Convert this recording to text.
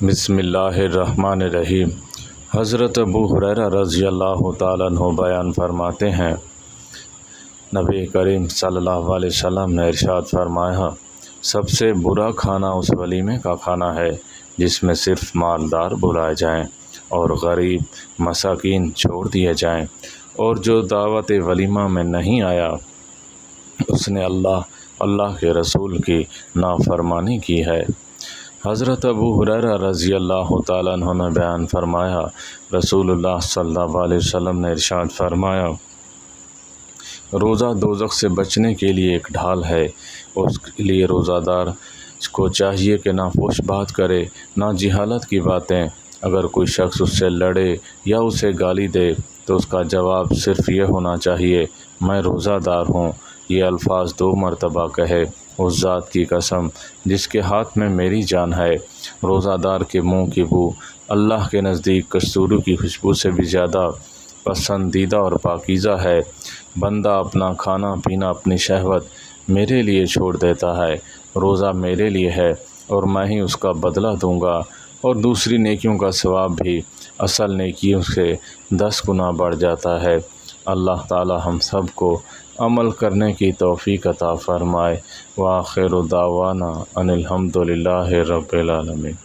بسم اللہ الرحمن الرحیم۔ حضرت ابو ہریرہ رضی اللہ تعالیٰ عنہ بیان فرماتے ہیں، نبی کریم صلی اللہ علیہ وسلم نے ارشاد فرمایا، سب سے برا کھانا اس ولیمے کا کھانا ہے جس میں صرف مالدار بلائے جائیں اور غریب مساکین چھوڑ دیے جائیں، اور جو دعوت ولیمہ میں نہیں آیا اس نے اللہ کے رسول کی نافرمانی کی ہے۔ حضرت ابو ہریرہ رضی اللہ تعالیٰ عنہ نے بیان فرمایا، رسول اللہ صلی اللہ علیہ وسلم نے ارشاد فرمایا، روزہ دوزخ سے بچنے کے لیے ایک ڈھال ہے۔ اس کے لیے روزہ دار کو چاہیے کہ نہ فحش بات کرے نہ جہالت کی باتیں۔ اگر کوئی شخص اس سے لڑے یا اسے گالی دے تو اس کا جواب صرف یہ ہونا چاہیے، میں روزہ دار ہوں۔ یہ الفاظ 2 مرتبہ کہے، اس ذات کی قسم جس کے ہاتھ میں میری جان ہے، روزہ دار کے منہ کی بو اللہ کے نزدیک کستوری کی خوشبو سے بھی زیادہ پسندیدہ اور پاکیزہ ہے۔ بندہ اپنا کھانا پینا اپنی شہوت میرے لیے چھوڑ دیتا ہے، روزہ میرے لیے ہے اور میں ہی اس کا بدلہ دوں گا، اور دوسری نیکیوں کا ثواب بھی اصل نیکیوں سے 10 گنا بڑھ جاتا ہے۔ اللہ تعالی ہم سب کو عمل کرنے کی توفیق عطا فرمائے۔ وآخر دعوانا ان الحمد للہ رب العالمین۔